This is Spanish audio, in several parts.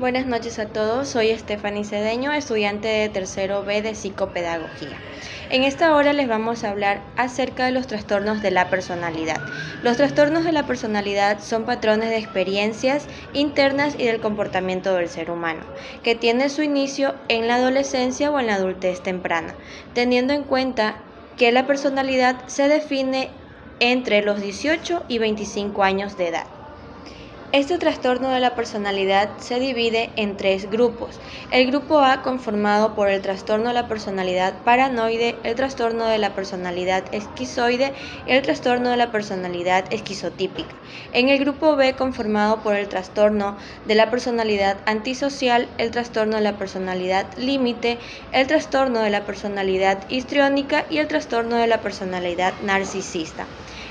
Buenas noches a todos, soy Stephanie Cedeño, estudiante de tercero B de Psicopedagogía. En esta hora les vamos a hablar acerca de los trastornos de la personalidad. Los trastornos de la personalidad son patrones de experiencias internas y del comportamiento del ser humano, que tiene su inicio en la adolescencia o en la adultez temprana, teniendo en cuenta que la personalidad se define entre los 18 y 25 años de edad. Este trastorno de la personalidad se divide en tres grupos. El grupo A, conformado por el trastorno de la personalidad paranoide, el trastorno de la personalidad esquizoide y el trastorno de la personalidad esquizotípica. En el grupo B, conformado por el trastorno de la personalidad antisocial, el trastorno de la personalidad límite, el trastorno de la personalidad histriónica y el trastorno de la personalidad narcisista.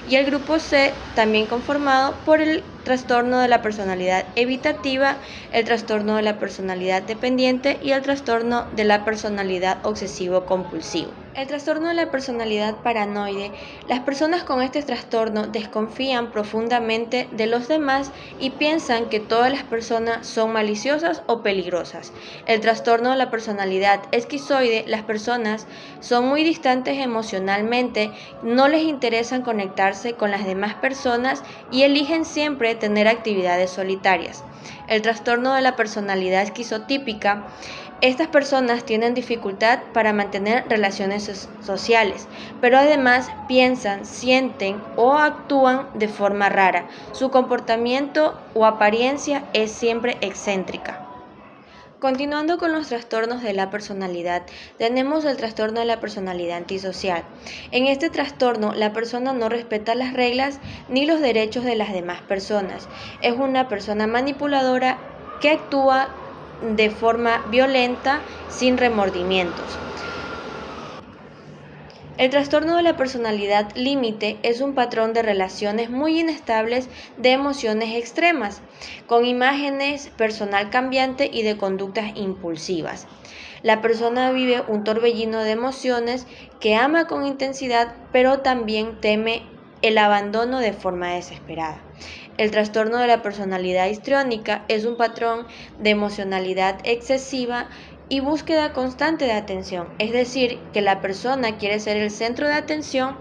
Y el grupo C, también conformado por el trastorno de la personalidad evitativa, el trastorno de la personalidad dependiente y el trastorno de la personalidad obsesivo-compulsivo. El trastorno de la personalidad paranoide, las personas con este trastorno desconfían profundamente de los demás y piensan que todas las personas son maliciosas o peligrosas. El trastorno de la personalidad esquizoide, las personas son muy distantes emocionalmente, no les interesan conectarse con las demás personas y eligen siempre tener actividades solitarias. El trastorno de la personalidad esquizotípica, estas personas tienen dificultad para mantener relaciones sociales, pero además piensan, sienten o actúan de forma rara. Su comportamiento o apariencia es siempre excéntrica. Continuando con los trastornos de la personalidad, tenemos el trastorno de la personalidad antisocial. En este trastorno, la persona no respeta las reglas ni los derechos de las demás personas. Es una persona manipuladora que actúa de forma violenta sin remordimientos. El trastorno de la personalidad límite es un patrón de relaciones muy inestables de emociones extremas, con imágenes personal cambiante y de conductas impulsivas. La persona vive un torbellino de emociones que ama con intensidad, pero también teme el abandono de forma desesperada. El trastorno de la personalidad histriónica es un patrón de emocionalidad excesiva y búsqueda constante de atención, es decir, que la persona quiere ser el centro de atención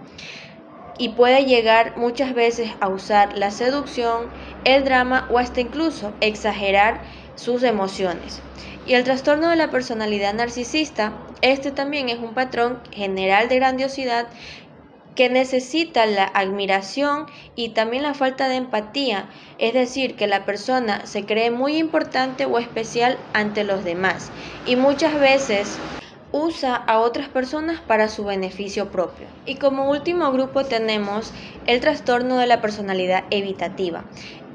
y puede llegar muchas veces a usar la seducción, el drama o hasta incluso exagerar sus emociones. Y el trastorno de la personalidad narcisista, este también es un patrón general de grandiosidad que necesita la admiración y también la falta de empatía, es decir, que la persona se cree muy importante o especial ante los demás y muchas veces usa a otras personas para su beneficio propio. Y como último grupo tenemos el trastorno de la personalidad evitativa.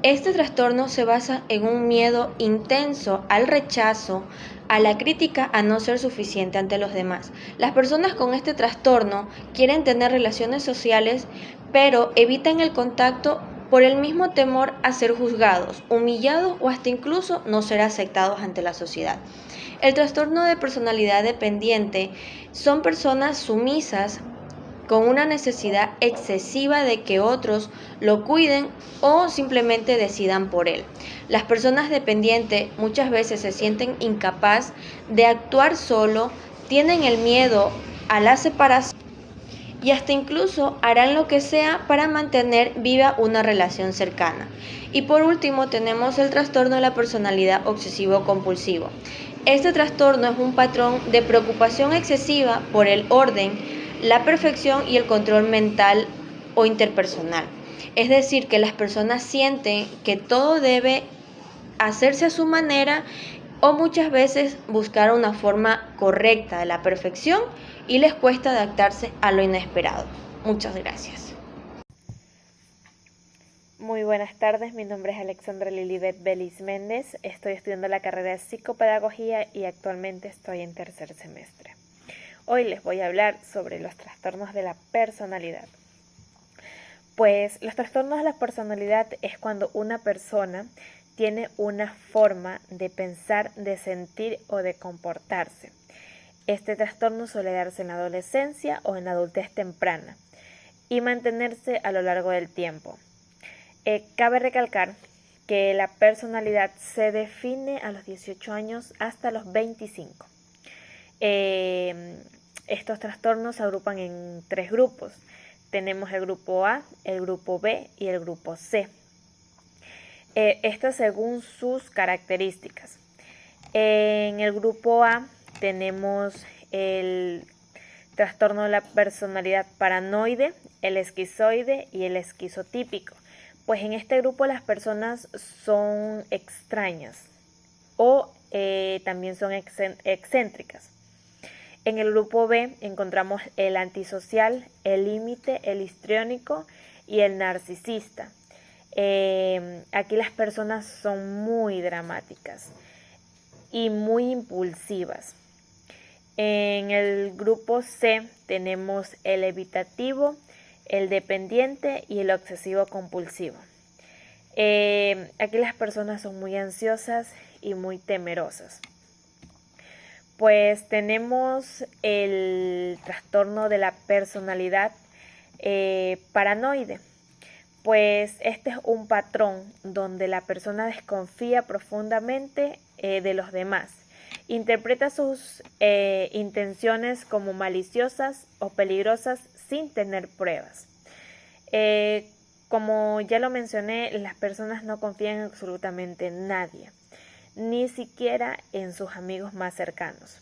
Este trastorno se basa en un miedo intenso al rechazo, a la crítica, a no ser suficiente ante los demás. Las personas con este trastorno quieren tener relaciones sociales, pero evitan el contacto por el mismo temor a ser juzgados, humillados o hasta incluso no ser aceptados ante la sociedad. El trastorno de personalidad dependiente son personas sumisas con una necesidad excesiva de que otros lo cuiden o simplemente decidan por él. Las personas dependientes muchas veces se sienten incapaz de actuar solo, tienen el miedo a la separación y hasta incluso harán lo que sea para mantener viva una relación cercana. Y por último tenemos el trastorno de la personalidad obsesivo-compulsivo. Este trastorno es un patrón de preocupación excesiva por el orden, la perfección y el control mental o interpersonal. Es decir, que las personas sienten que todo debe hacerse a su manera o muchas veces buscar una forma correcta de la perfección y les cuesta adaptarse a lo inesperado. Muchas gracias. Muy buenas tardes, mi nombre es Alexandra Lilibet Belis Méndez, estoy estudiando la carrera de Psicopedagogía y actualmente estoy en tercer semestre. Hoy les voy a hablar sobre los trastornos de la personalidad. Pues los trastornos de la personalidad es cuando una persona tiene una forma de pensar, de sentir o de comportarse. Este trastorno suele darse en la adolescencia o en la adultez temprana y mantenerse a lo largo del tiempo. Cabe recalcar que la personalidad se define a los 18 años hasta los 25. Estos trastornos se agrupan en 3 grupos. Tenemos el grupo A, el grupo B y el grupo C. Esto según sus características. En el grupo A tenemos el trastorno de la personalidad paranoide, el esquizoide y el esquizotípico. Pues en este grupo las personas son extrañas o también son excéntricas. En el grupo B encontramos el antisocial, el límite, el histriónico y el narcisista. Aquí las personas son muy dramáticas y muy impulsivas. En el grupo C tenemos el evitativo, el dependiente y el obsesivo compulsivo. Aquí las personas son muy ansiosas y muy temerosas. Pues tenemos el trastorno de la personalidad paranoide. Pues este es un patrón donde la persona desconfía profundamente de los demás. Interpreta sus intenciones como maliciosas o peligrosas sin tener pruebas. Como ya lo mencioné, las personas no confían en absolutamente nadie, ni siquiera en sus amigos más cercanos.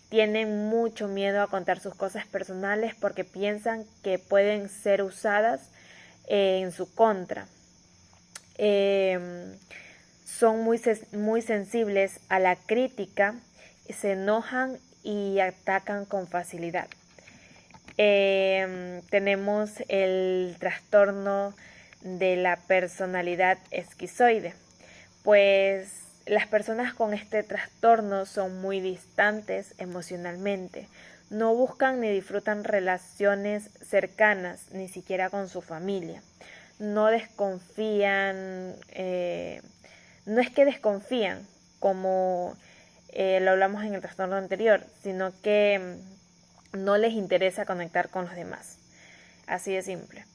Tienen mucho miedo a contar sus cosas personales porque piensan que pueden ser usadas en su contra. Son muy sensibles a la crítica, se enojan y atacan con facilidad. Tenemos el trastorno de la personalidad esquizoide. Pues las personas con este trastorno son muy distantes emocionalmente. No buscan ni disfrutan relaciones cercanas, ni siquiera con su familia. No desconfían, no es que desconfían como lo hablamos en el trastorno anterior, sino que no les interesa conectar con los demás. Así de simple.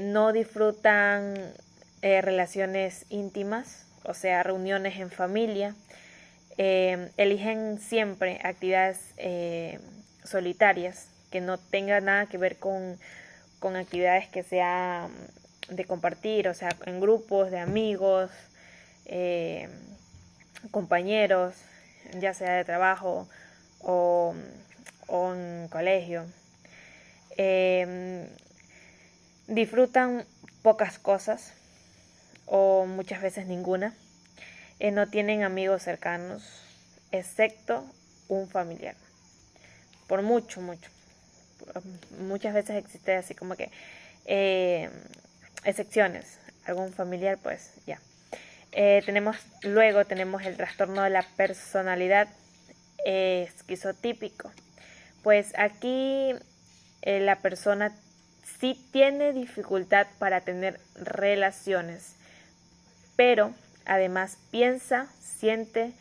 No disfrutan relaciones íntimas, o sea, reuniones en familia. Eligen siempre actividades solitarias que no tengan nada que ver con actividades que sean de compartir, o sea, en grupos de amigos, compañeros, ya sea de trabajo o en colegio. Disfrutan pocas cosas o muchas veces ninguna. No tienen amigos cercanos, excepto un familiar. Por mucho. Muchas veces existe así como que excepciones. Algún familiar, pues ya. Luego tenemos el trastorno de la personalidad esquizotípico. Pues aquí la persona sí tiene dificultad para tener relaciones, pero además piensa, siente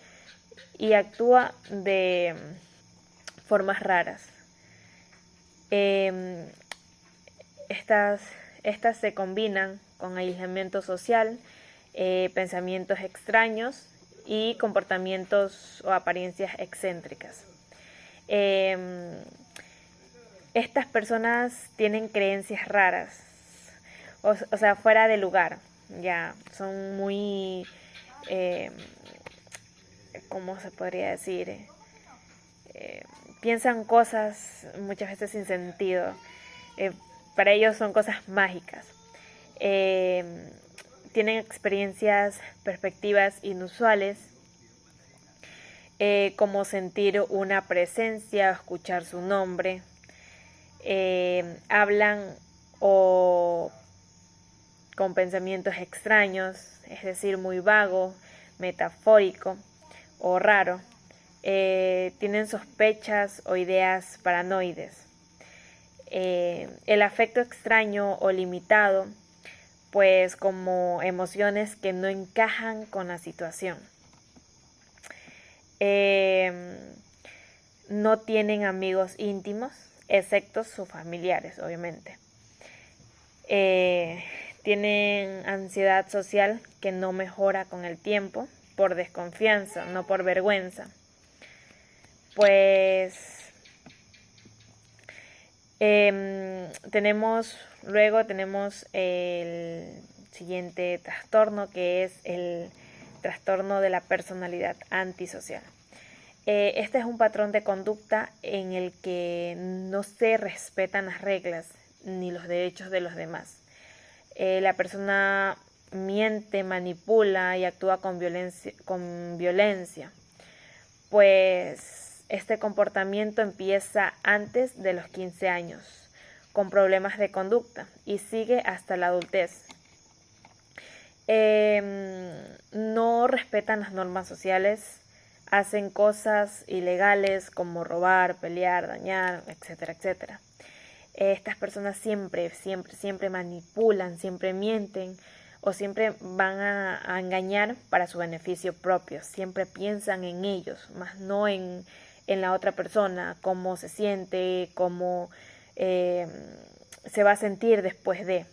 y actúa de formas raras. Estas se combinan con aislamiento social, pensamientos extraños y comportamientos o apariencias excéntricas. Estas personas tienen creencias raras, o sea, fuera de lugar. Ya son muy, ¿cómo se podría decir? Piensan cosas muchas veces sin sentido. Para ellos son cosas mágicas. Tienen experiencias, perspectivas inusuales, como sentir una presencia, escuchar su nombre. Hablan o con pensamientos extraños, es decir, muy vago, metafórico o raro. Tienen sospechas o ideas paranoides. El afecto extraño o limitado, pues como emociones que no encajan con la situación. No tienen amigos íntimos, excepto sus familiares, obviamente. Tienen ansiedad social que no mejora con el tiempo por desconfianza, no por vergüenza. Pues tenemos el siguiente trastorno, que es el trastorno de la personalidad antisocial. Este es un patrón de conducta en el que no se respetan las reglas ni los derechos de los demás. La persona miente, manipula y actúa con violencia. Pues este comportamiento empieza antes de los 15 años, con problemas de conducta, y sigue hasta la adultez. No respetan las normas sociales, hacen cosas ilegales como robar, pelear, dañar, etcétera, etcétera. Estas personas siempre manipulan, siempre mienten o siempre van a engañar para su beneficio propio. Siempre piensan en ellos, más no en la otra persona, cómo se siente, cómo se va a sentir después de.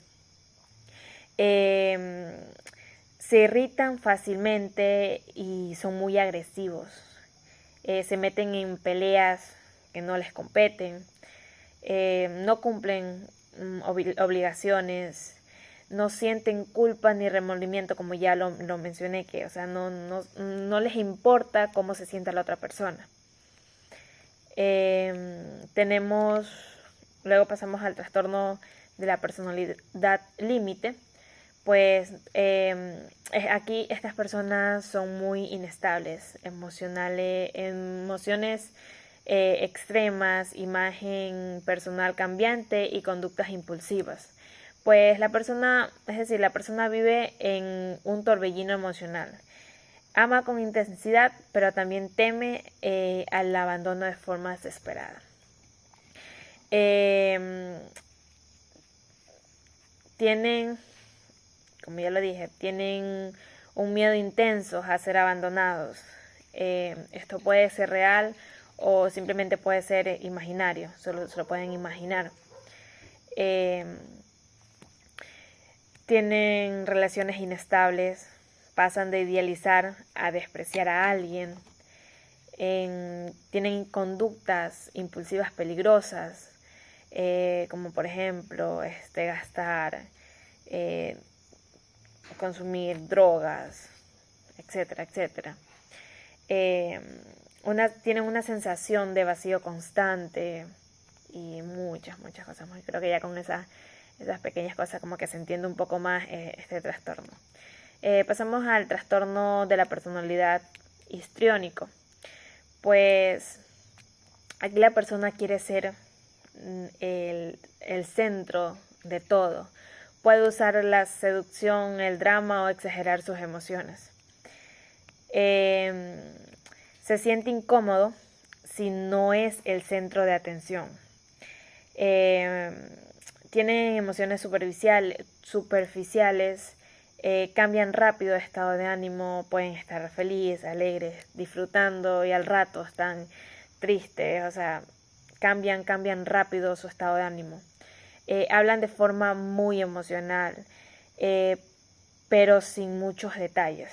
Se irritan fácilmente y son muy agresivos. Se meten en peleas que no les competen. No cumplen obligaciones, no sienten culpa ni remordimiento, como ya lo mencioné, que o sea, no les importa cómo se sienta la otra persona. Luego pasamos al trastorno de la personalidad límite. Pues aquí estas personas son muy inestables, emociones extremas, imagen personal cambiante y conductas impulsivas. Pues la persona vive en un torbellino emocional. Ama con intensidad, pero también teme al abandono de forma desesperada. Tienen, como ya lo dije, tienen un miedo intenso a ser abandonados. Esto puede ser real o simplemente puede ser imaginario, solo se lo pueden imaginar. Tienen relaciones inestables, pasan de idealizar a despreciar a alguien, tienen conductas impulsivas peligrosas, como por ejemplo gastar, consumir drogas, etcétera, etcétera. Tienen una sensación de vacío constante y muchas cosas más. Creo que ya con esas pequeñas cosas como que se entiende un poco más este trastorno. Pasamos al trastorno de la personalidad histriónico. Pues aquí la persona quiere ser el centro de todo. Puede usar la seducción, el drama o exagerar sus emociones. Se siente incómodo si no es el centro de atención. Tienen emociones superficiales, cambian rápido de estado de ánimo, pueden estar felices, alegres, disfrutando y al rato están tristes, o sea, cambian rápido su estado de ánimo. Hablan de forma muy emocional, pero sin muchos detalles.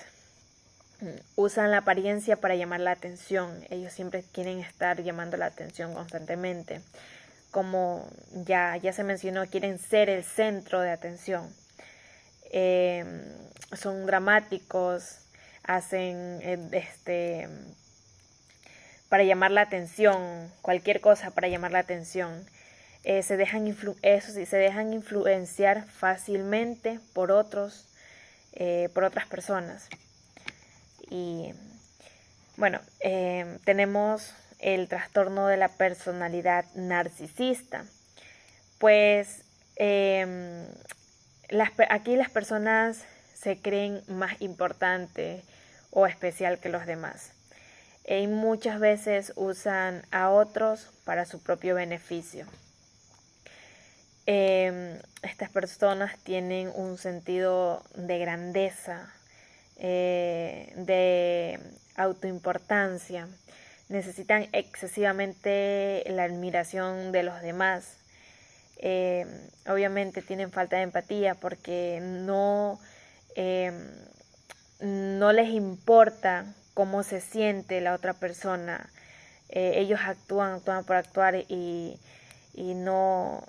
Usan la apariencia para llamar la atención. Ellos siempre quieren estar llamando la atención constantemente. Como ya se mencionó, quieren ser el centro de atención. Son dramáticos, hacen para llamar la atención, cualquier cosa para llamar la atención. Se dejan influenciar fácilmente por otras personas. Y bueno, tenemos el trastorno de la personalidad narcisista. Pues aquí las personas se creen más importante o especial que los demás. Y muchas veces usan a otros para su propio beneficio. Estas personas tienen un sentido de grandeza, de autoimportancia, necesitan excesivamente la admiración de los demás. Obviamente tienen falta de empatía porque no no les importa cómo se siente la otra persona. Ellos actúan por actuar y no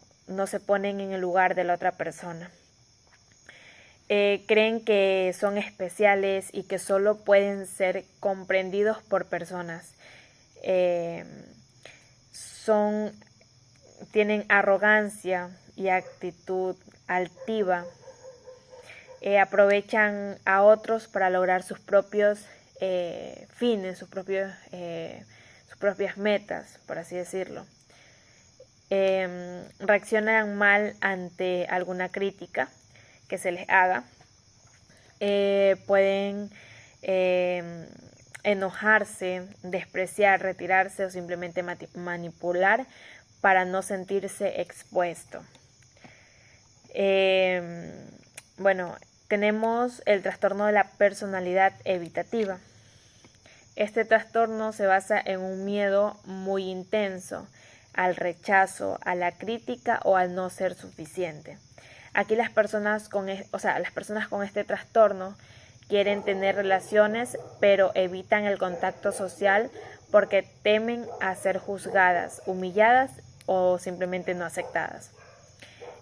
se ponen en el lugar de la otra persona. Creen que son especiales y que solo pueden ser comprendidos por personas. Tienen arrogancia y actitud altiva. Aprovechan a otros para lograr sus propios fines, sus propias metas, por así decirlo. Reaccionan mal ante alguna crítica que se les haga. Pueden enojarse, despreciar, retirarse o simplemente manipular para no sentirse expuesto. Bueno, tenemos el trastorno de la personalidad evitativa. Este trastorno se basa en un miedo muy intenso al rechazo, a la crítica o al no ser suficiente. Aquí las personas con este trastorno quieren tener relaciones, pero evitan el contacto social porque temen a ser juzgadas, humilladas o simplemente no aceptadas.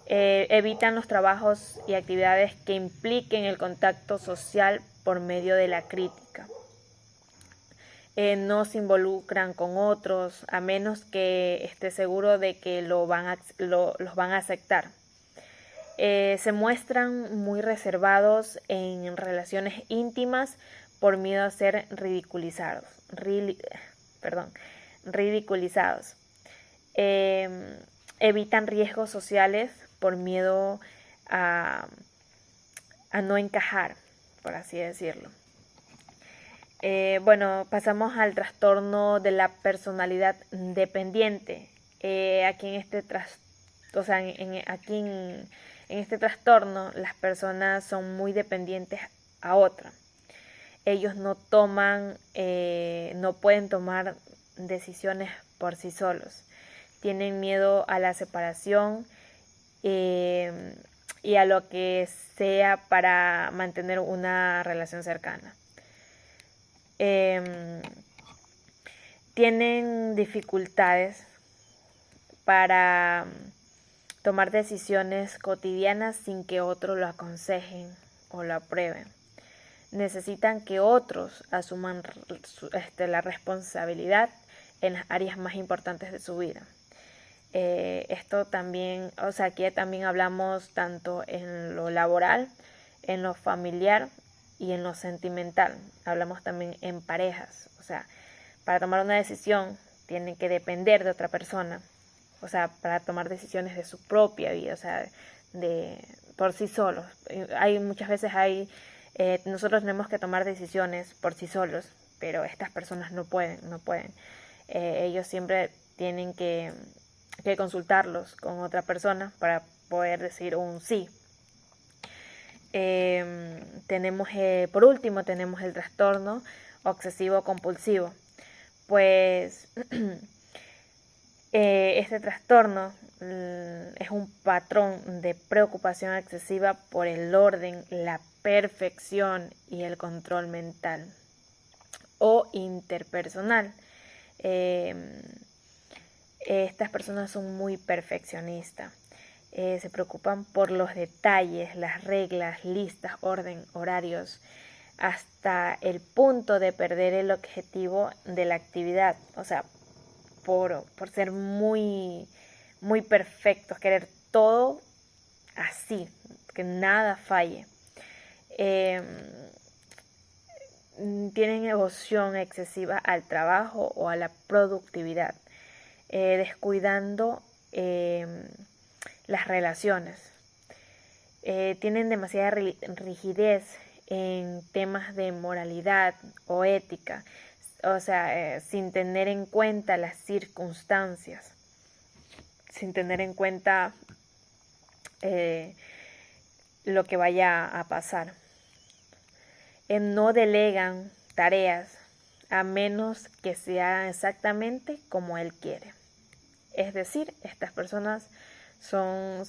Evitan los trabajos y actividades que impliquen el contacto social por medio de la crítica. No se involucran con otros a menos que esté seguro de que los van a aceptar. Se muestran muy reservados en relaciones íntimas por miedo a ser ridiculizados. Evitan riesgos sociales por miedo a no encajar, por así decirlo. Bueno, pasamos al trastorno de la personalidad dependiente. Aquí en este trastorno las personas son muy dependientes a otra. Ellos no pueden tomar decisiones por sí solos. Tienen miedo a la separación y a lo que sea para mantener una relación cercana. Tienen dificultades para tomar decisiones cotidianas sin que otros lo aconsejen o lo aprueben. Necesitan que otros asuman la responsabilidad en las áreas más importantes de su vida. Esto también, aquí también hablamos tanto en lo laboral, en lo familiar y en lo sentimental. Hablamos también en parejas. Para tomar una decisión tienen que depender de otra persona. Para tomar decisiones de su propia vida, por sí solos. Muchas veces nosotros tenemos que tomar decisiones por sí solos, pero estas personas no pueden. Ellos siempre tienen que consultarlos con otra persona para poder decir un sí. Por último, tenemos el trastorno obsesivo compulsivo. Pues este trastorno es un patrón de preocupación excesiva por el orden, la perfección y el control mental o interpersonal. Estas personas son muy perfeccionistas. Se preocupan por los detalles, las reglas, listas, orden, horarios, hasta el punto de perder el objetivo de la actividad. Por ser muy, muy perfectos, querer todo así, que nada falle. Tienen devoción excesiva al trabajo o a la productividad, descuidando las relaciones. Tienen demasiada rigidez en temas de moralidad o ética, sin tener en cuenta las circunstancias, sin tener en cuenta lo que vaya a pasar. No delegan tareas a menos que se hagan exactamente como él quiere. Es decir, estas personas son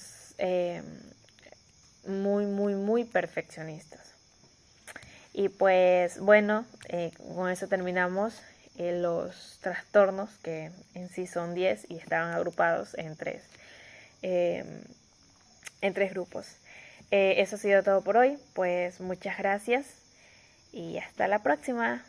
muy, muy, muy perfeccionistas. Y pues bueno, con eso terminamos los trastornos, que en sí son 10 y estaban agrupados en tres grupos. Eso ha sido todo por hoy, pues muchas gracias y hasta la próxima.